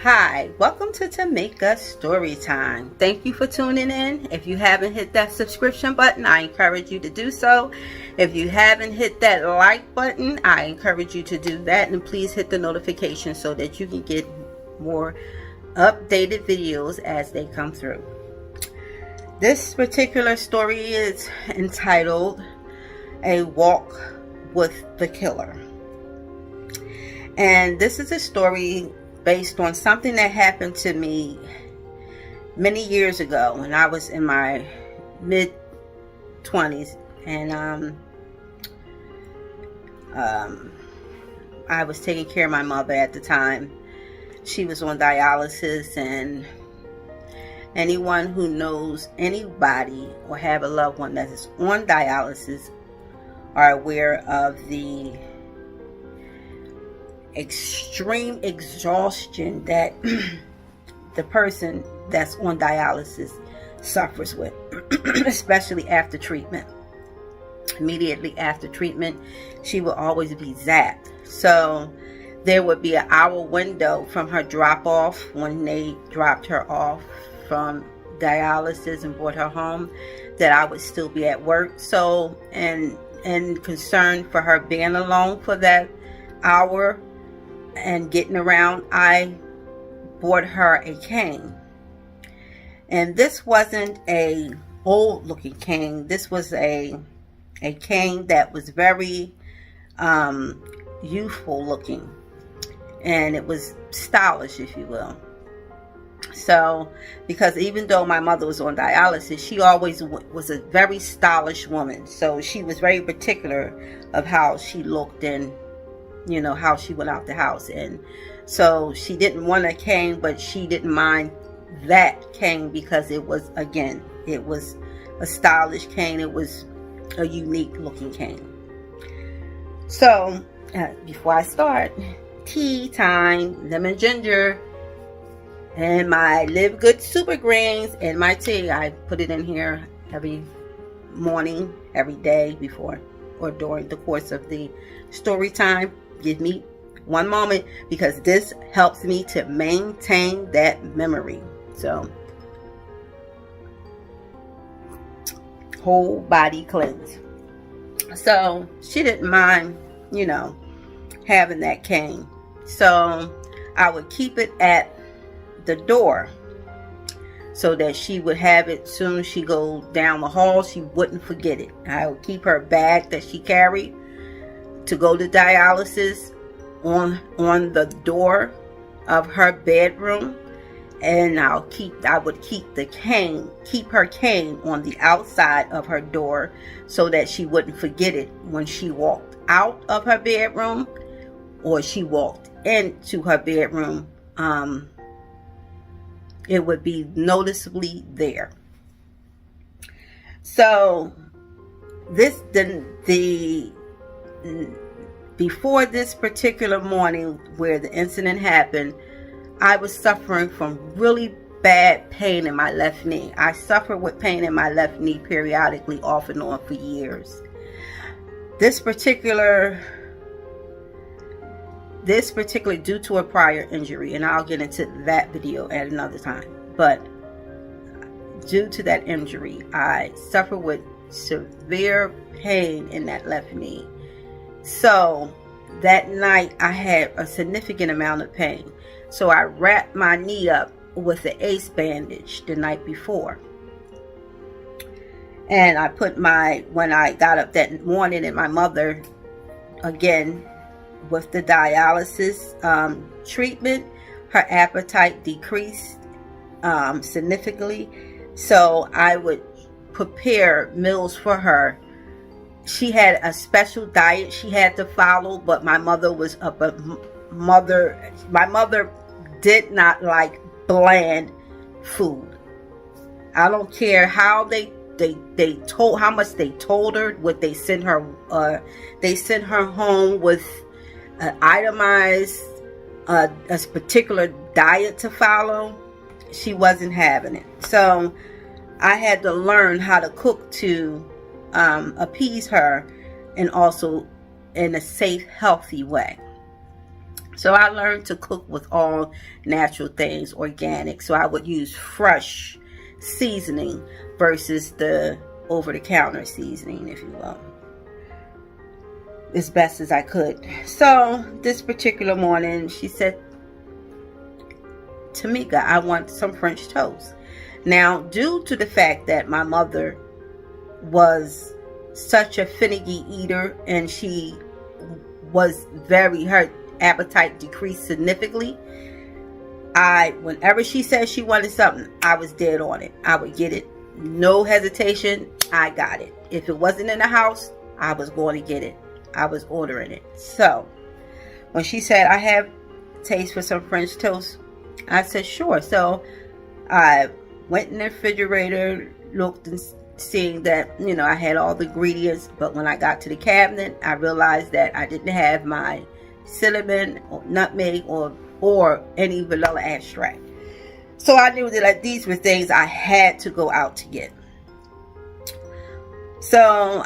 Hi, welcome to Tamika Storytime. Thank you for tuning in. If you haven't hit that subscription button, I encourage you to do so. If you haven't hit that like button, I encourage you to do that. And please hit the notification so that you can get more updated videos as they come through. This particular story is entitled A Walk with the Killer. And this is a story based on something that happened to me many years ago when I was in my mid-20s, and I was taking care of my mother at the time. She was on dialysis, and anyone who knows anybody or have a loved one that is on dialysis are aware of the extreme exhaustion that the person that's on dialysis suffers with, especially after treatment. Immediately after treatment, she will always be zapped. So there would be an hour window from her drop off, when they dropped her off from dialysis and brought her home, that I would still be at work. So, and concerned for her being alone for that hour and getting around, I bought her a cane. And this wasn't a old looking cane. This was a cane that was very youthful looking, and it was stylish, if you will. So, because even though my mother was on dialysis, she always was a very stylish woman. So she was very particular of how she looked and, you know, how she went out the house. And so she didn't want a cane, but she didn't mind that cane because it was, again, it was a stylish cane. It was a unique looking cane. So before I start, tea time, lemon ginger, and my Live Good Super Greens and my tea. I put it in here every morning, every day before or during the course of the story time. Give me one moment, because this helps me to maintain that memory. So, whole body cleanse. So she didn't mind, you know, having that cane. So I would keep it at the door so that she would have it soon as she go down the hall. She wouldn't forget it. I would keep her bag that she carried to go to dialysis on the door of her bedroom, and I would keep her cane on the outside of her door so that she wouldn't forget it when she walked out of her bedroom or she walked into her bedroom. It would be noticeably there. So before this particular morning where the incident happened, I was suffering from really bad pain in my left knee. I suffered with pain in my left knee periodically, off and on, for years. This particular due to a prior injury, and I'll get into that video at another time, but due to that injury, I suffer with severe pain in that left knee. So that night I had a significant amount of pain. So I wrapped my knee up with the ACE bandage the night before. And I when I got up that morning, and my mother, again, with the dialysis treatment, her appetite decreased significantly. So I would prepare meals for her. She had a special diet she had to follow, but my mother was my mother did not like bland food. I don't care how they told, how much they told her, what they sent her. They sent her home with an itemized a particular diet to follow. She wasn't having it. So I had to learn how to cook to appease her, and also in a safe, healthy way. So I learned to cook with all natural things, organic. So I would use fresh seasoning versus the over-the-counter seasoning, if you will, as best as I could. So this particular morning, she said, Tamika, I want some French toast. Now, due to the fact that my mother was such a finicky eater, and she was her appetite decreased significantly, whenever she said she wanted something, I was dead on it. I would get it. No hesitation. I got it. If it wasn't in the house, I was going to get it. I was ordering it. So when she said, I have taste for some French toast, I said, sure. So I went in the refrigerator, looked, and seeing that, I had all the ingredients. But when I got to the cabinet, I realized that I didn't have my cinnamon or nutmeg or any vanilla extract. So I knew that these were things I had to go out to get. So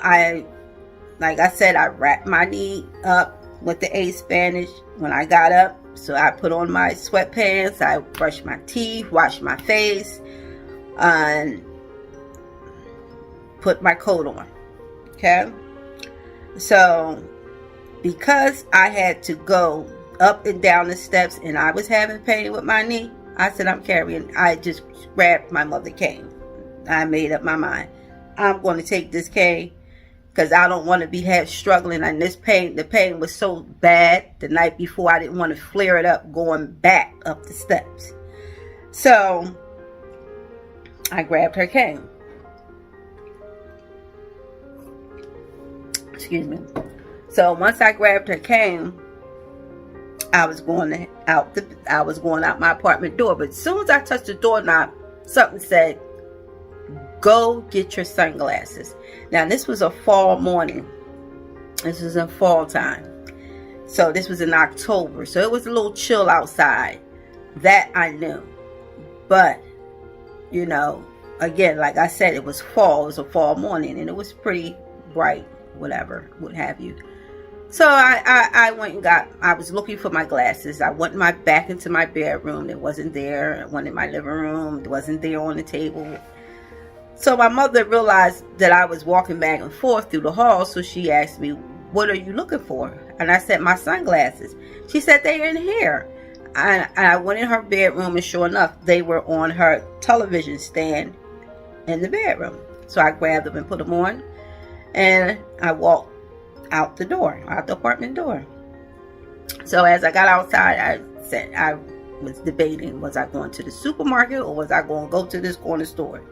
like I said, I wrapped my knee up with the Ace bandage when I got up. So I put on my sweatpants, I brushed my teeth, washed my face, and put my coat on. Okay? So because I had to go up and down the steps and I was having pain with my knee, I said, I just grabbed my mother cane. I made up my mind. I'm going to take this cane because I don't want to be struggling. And the pain was so bad the night before, I didn't want to flare it up going back up the steps. So I grabbed her cane. Excuse me. So once I grabbed her cane, I was going out my apartment door. But as soon as I touched the doorknob, something said, go get your sunglasses. Now this was a fall morning. This was in fall time. So this was in October. So it was a little chill outside. That I knew. But, again, like I said, it was fall. It was a fall morning and it was pretty bright, whatever, what have you. So I went and I was looking for my glasses. I went back into my bedroom. It wasn't there. I went in my living room. It wasn't there on the table. So my mother realized that I was walking back and forth through the hall. So she asked me, what are you looking for? And I said, my sunglasses. She said, they're in here. And I went in her bedroom, and sure enough, they were on her television stand in the bedroom. So I grabbed them and put them on. And I walked out the apartment door. So as I got outside, I was debating, was I going to the supermarket or was I going to go to this corner store?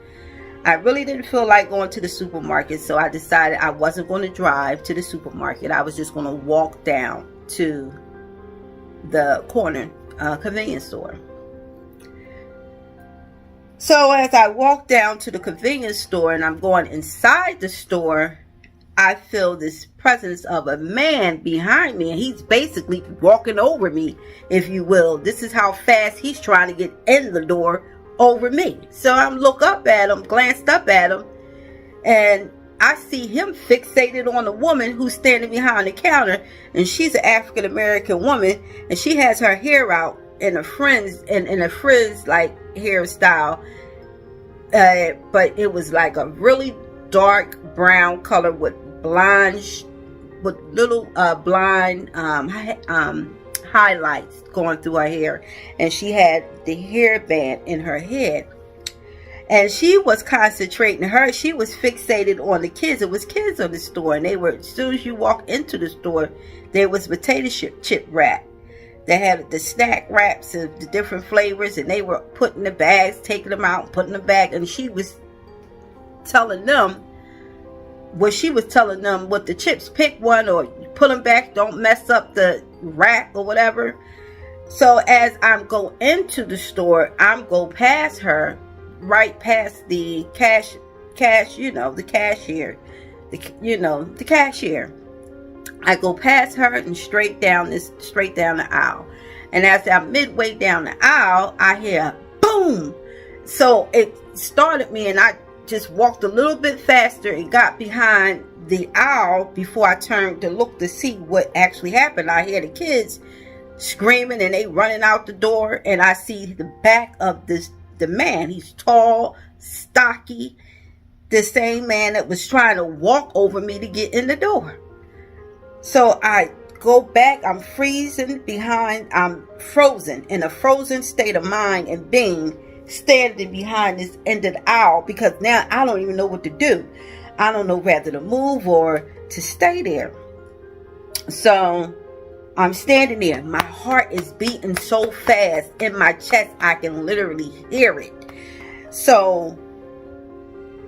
I really didn't feel like going to the supermarket, so I decided I wasn't going to drive to the supermarket. I was just going to walk down to the corner convenience store. So as I walked down to the convenience store and I'm going inside the store, I feel this presence of a man behind me, and he's basically walking over me, if you will. This is how fast he's trying to get in the door over me. So I glanced up at him, and I see him fixated on a woman who's standing behind the counter, and she's an African American woman, and she has her hair out in a frizz like hairstyle, but it was like a really dark brown color with little blind highlights going through her hair, and she had the hairband in her head, and she was concentrating. She was fixated on the kids. It was kids on the store, and they were, as soon as you walk into the store, there was potato chip wrap. They had the snack wraps of the different flavors, and they were putting the bags, taking them out, putting them back, and she was telling them what the chips, pick one or put them back, don't mess up the rack or whatever. So as I'm going into the store, I'm go past her, right past the cashier. I go past her and straight down the aisle. And as I'm midway down the aisle, I hear boom. So it started me, and I just walked a little bit faster and got behind the aisle before I turned to look to see what actually happened. I hear the kids screaming, and they running out the door, and I see the back of the man. He's tall, stocky, the same man that was trying to walk over me to get in the door. So I go back, I'm freezing behind, I'm frozen, in a frozen state of mind and being, standing behind this end of the aisle, because now I don't even know what to do. I don't know whether to move or to stay there. So I'm standing there. My heart is beating so fast in my chest, I can literally hear it. So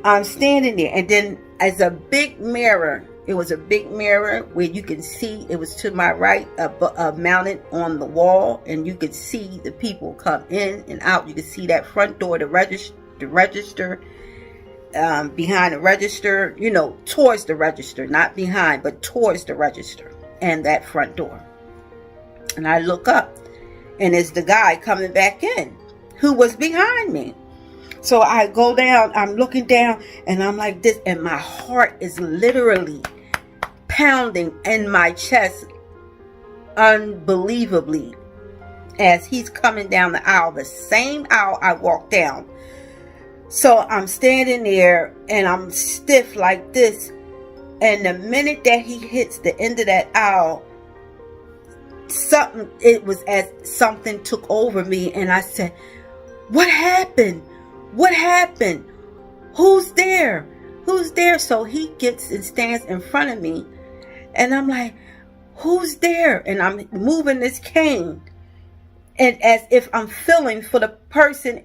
I'm standing there, and then as a big mirror, it was a big mirror where you can see, it was to my right, mounted on the wall, and you could see the people come in and out. You could see that front door, the register, behind the register, towards the register, not behind, but towards the register and that front door. And I look up, and it's the guy coming back in who was behind me. So I go down, I'm looking down, and I'm like this, and my heart is literally pounding in my chest unbelievably as he's coming down the aisle, the same aisle I walked down. So I'm standing there, and I'm stiff like this, and the minute that he hits the end of that aisle, it was as something took over me, and I said, "What happened? What happened? Who's there? Who's there?" So he gets and stands in front of me, and I'm like, "Who's there?" And I'm moving this cane, and as if I'm feeling for the person,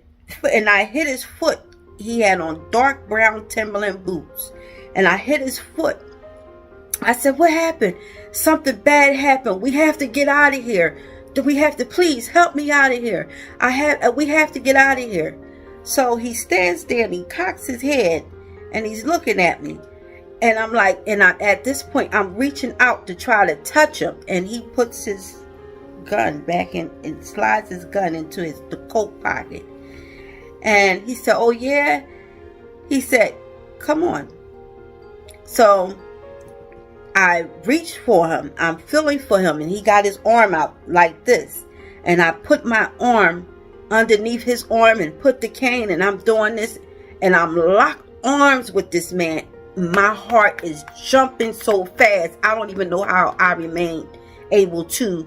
and I hit his foot. He had on dark brown Timberland boots, and I hit his foot. I said, "What happened?" "Something bad happened. We have to get out of here. Do we have to, please help me out of here? We have to get out of here." So he stands there and he cocks his head and he's looking at me. And I'm like, at this point, I'm reaching out to try to touch him. And he puts his gun back in and slides his gun into the coat pocket. And he said, "Oh yeah?" He said, "Come on." So I reached for him. I'm feeling for him. And he got his arm out like this. And I put my arm underneath his arm and put the cane, and I'm doing this, and I'm locked arms with this man. My heart is jumping so fast, I don't even know how I remained able to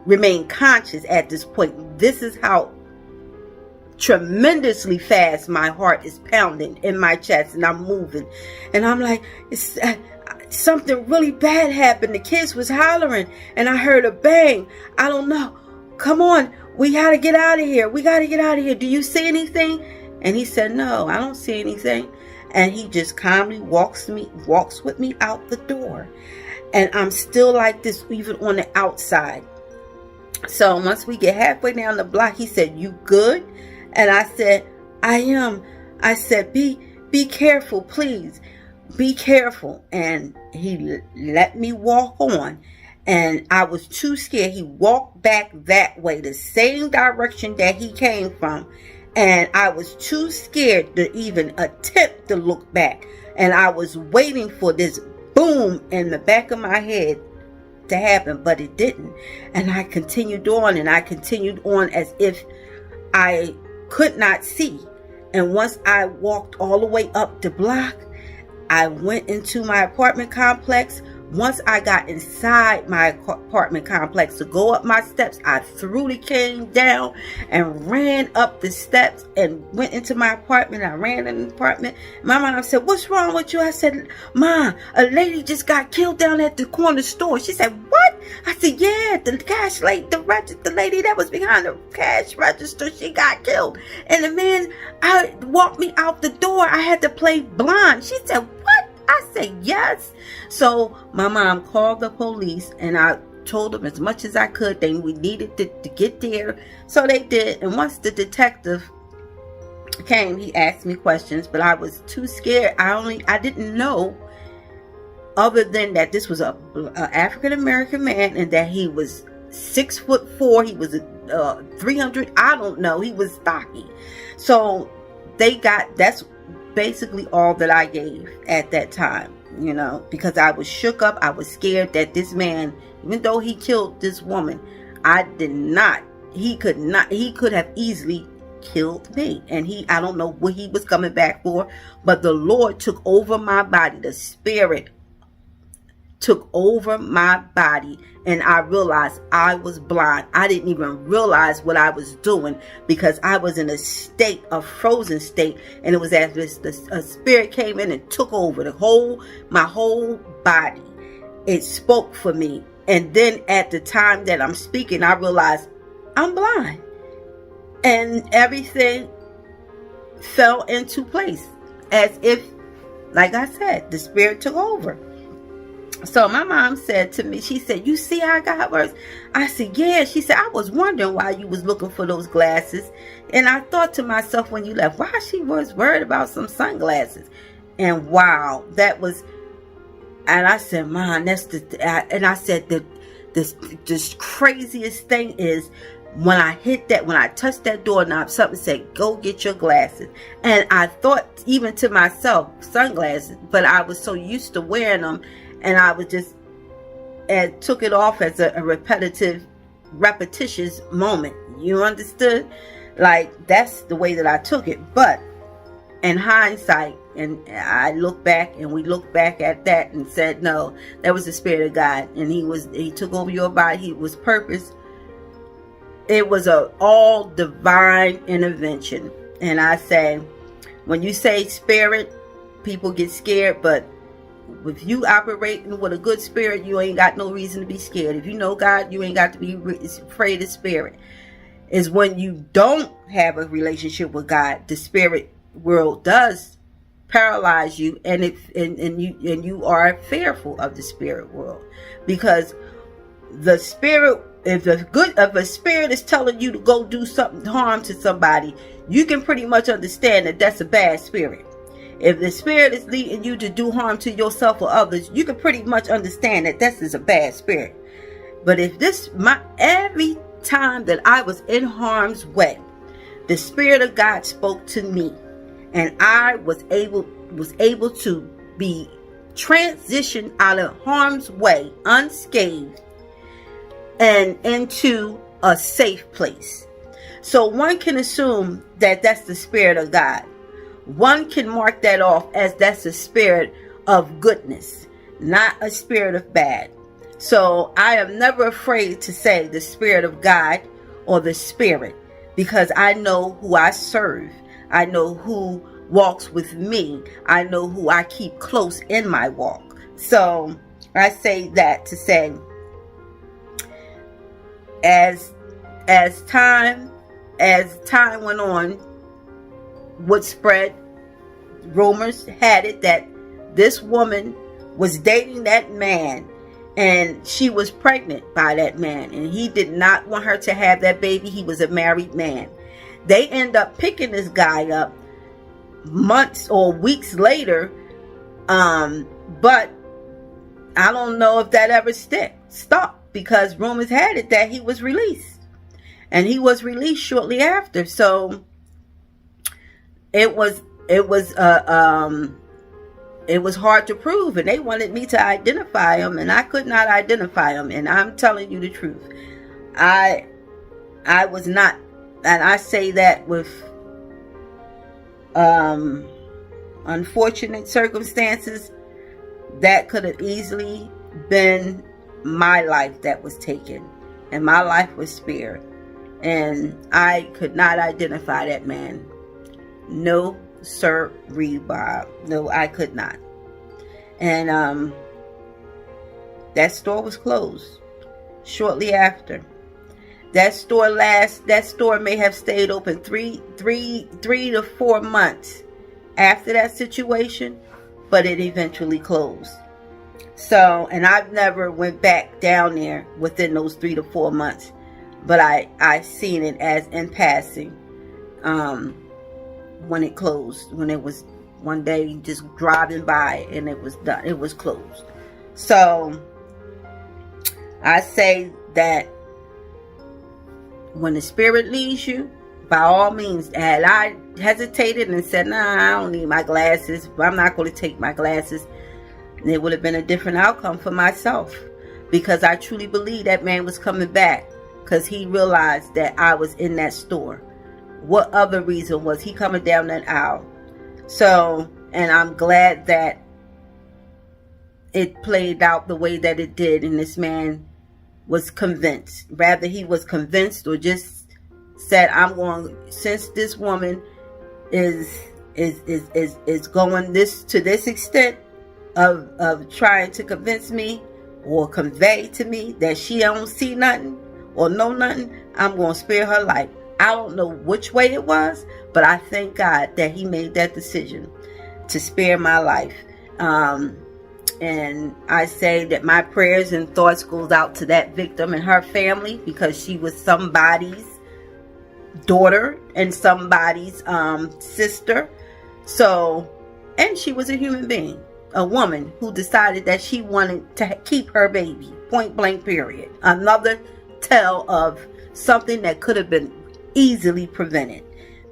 remain conscious at this point. This is how tremendously fast my heart is pounding in my chest, and I'm moving, and I'm like, something really bad happened. The kids was hollering, and I heard a bang. I don't know. Come on. We got to get out of here. We got to get out of here. Do you see anything? And he said, "No, I don't see anything." And he just calmly walks with me out the door. And I'm still like this, even on the outside. So once we get halfway down the block, he said, "You good?" And I said, "I am." I said, be careful, please. Be careful. And he let me walk on. And I was too scared. He walked back that way, the same direction that he came from. And I was too scared to even attempt to look back. And I was waiting for this boom in the back of my head to happen, but it didn't. And I continued on, and I continued on as if I could not see. And once I walked all the way up the block, I went into my apartment complex. Once I got inside my apartment complex to go up my steps, I threw the cane down and ran up the steps and went into my apartment. I ran in the apartment. My mom said, "What's wrong with you?" I said, "Mom, a lady just got killed down at the corner store." She said, "What?" I said, "Yeah, the cash lady, the lady that was behind the cash register, she got killed. And the man walked me out the door. I had to play blind." She said, "What?" I said, "Yes." So my mom called the police, and I told them as much as I could. We needed to get there. So they did. And once the detective came, he asked me questions, but I was too scared. I didn't know, other than that this was a African American man, and that he was 6'4". He was 300. I don't know. He was stocky. So that's basically all that I gave at that time, because I was shook up. I was scared that this man, even though he killed this woman, I did not. He could have easily killed me. And I don't know what he was coming back for, but the Lord took over my body. The Spirit took over my body, and I realized I was blind. I didn't even realize what I was doing because I was in a frozen state, and it was as if a spirit came in and took over my whole body. It spoke for me. And then at the time that I'm speaking, I realized I'm blind, and everything fell into place as if, like I said, the Spirit took over. So my mom said to me, she said, "You see how God works?" I said, "Yeah." She said, "I was wondering why you was looking for those glasses." And I thought to myself when you left, why she was worried about some sunglasses. And wow, that was, and I said, "Mom, that's and I said that this craziest thing is when I touched that doorknob, something said, 'Go get your glasses.'" And I thought even to myself, sunglasses, but I was so used to wearing them. And I was just, and took it off as a repetitious moment. You understood? Like, that's the way that I took it. But in hindsight, and I look back, and we look back at that and said, no, that was the Spirit of God. And he took over your body. He was purpose. It was all divine intervention. And I say, when you say spirit, people get scared, but if you operating with a good spirit, you ain't got no reason to be scared. If you know God, you ain't got to be afraid of spirit. Is when you don't have a relationship with God, the spirit world does paralyze you, and you are fearful of the spirit world, because the spirit, if a spirit is telling you to go do something harm to somebody, you can pretty much understand that that's a bad spirit. If the Spirit is leading you to do harm to yourself or others, you can pretty much understand that this is a bad spirit. But if every time that I was in harm's way, the Spirit of God spoke to me, and I was able to be transitioned out of harm's way unscathed and into a safe place. So one can assume that that's the Spirit of God. One can mark that off as that's a spirit of goodness, not a spirit of bad. So I am never afraid to say the Spirit of God or the Spirit, because I know who I serve. I know who walks with me. I know who I keep close in my walk. So I say that to say, as time went on, would spread, rumors had it that this woman was dating that man, and she was pregnant by that man, and he did not want her to have that baby. He was a married man. They end up picking this guy up months or weeks later, but I don't know if that ever stopped, because rumors had it that he was released, and he was released shortly after. So it was hard to prove, and they wanted me to identify him, and I could not identify him. And I'm telling you the truth, I was not, and I say that with unfortunate circumstances. That could have easily been my life that was taken, and my life was spared, and I could not identify that man. No, sir, Bob. No, I could not. And that store was closed shortly after. That store may have stayed open three to 4 months after that situation, but it eventually closed. So, and I've never went back down there within those 3 to 4 months, but I seen it as in passing. When it closed, when it was one day just driving by, and it was done, it was closed. So I say that when the Spirit leads you, by all means, had I hesitated and said, nah, I don't need my glasses, I'm not going to take my glasses, it would have been a different outcome for myself, because I truly believe that man was coming back because he realized that I was in that store. What other reason was he coming down that aisle? So, and I'm glad that it played out the way that it did, and this man was convinced. Rather, he was convinced or just said, I'm going, since this woman is going to this extent of trying to convince me or convey to me that she don't see nothing or know nothing, I'm going to spare her life. I don't know which way it was, but I thank God that he made that decision to spare my life. And I say that my prayers and thoughts goes out to that victim and her family, because she was somebody's daughter and somebody's sister. So, and she was a human being, a woman who decided that she wanted to keep her baby, point blank period. Another tale of something that could have been easily prevented.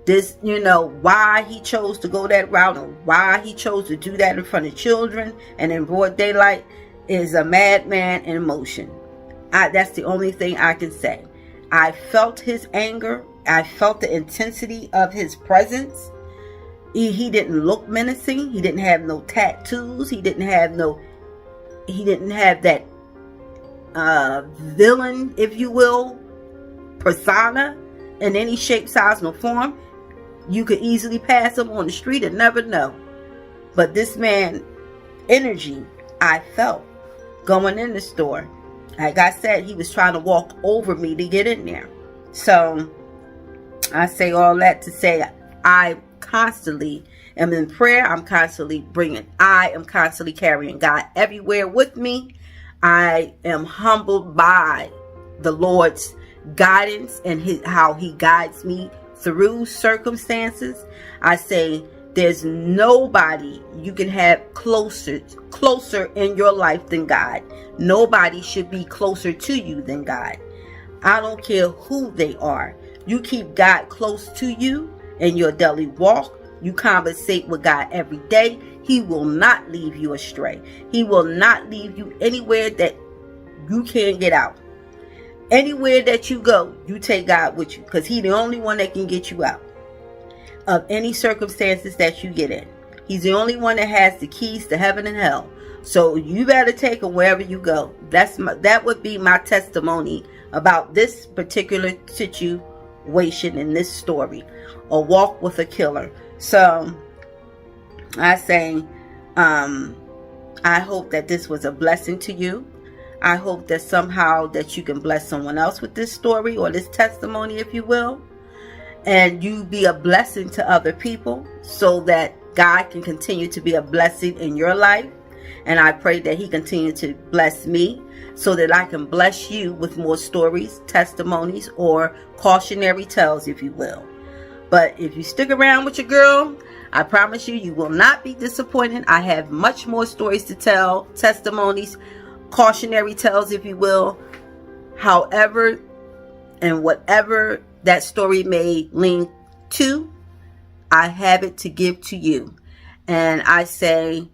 This, why he chose to go that route and why he chose to do that in front of children and in broad daylight is a madman in motion. That's the only thing I can say. I felt his anger. I felt the intensity of his presence. He didn't look menacing. He didn't have no tattoos. He didn't have that villain, if you will, persona in any shape, size, or form. You could easily pass him on the street and never know. But this man energy I felt going in the store. Like I said, he was trying to walk over me to get in there. So I say all that to say I constantly am in prayer. I am constantly carrying God everywhere with me. I am humbled by the Lord's guidance and how he guides me through circumstances. I say there's nobody you can have closer in your life than God. Nobody should be closer to you than God. I don't care who they are. You keep God close to you in your daily walk. You conversate with God every day. He will not leave you astray. He will not leave you anywhere that you can't get out. Anywhere that you go, you take God with you, because he's the only one that can get you out of any circumstances that you get in. He's the only one that has the keys to heaven and hell. So you better take him wherever you go. That would be my testimony about this particular situation in this story, a walk with a killer. So I say, I hope that this was a blessing to you. I hope that somehow that you can bless someone else with this story or this testimony, if you will, and you be a blessing to other people so that God can continue to be a blessing in your life. And I pray that he continue to bless me so that I can bless you with more stories, testimonies, or cautionary tales, if you will. But if you stick around with your girl, I promise you, you will not be disappointed. I have much more stories to tell, testimonies, cautionary tales, if you will. However and whatever that story may lean to, I have it to give to you. And I say,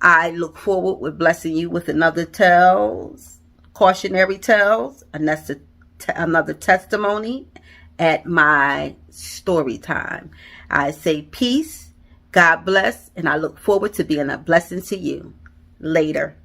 I look forward with blessing you with another tales, cautionary tales, and that's another testimony at my story time. I say peace, God bless, and I look forward to being a blessing to you. Later.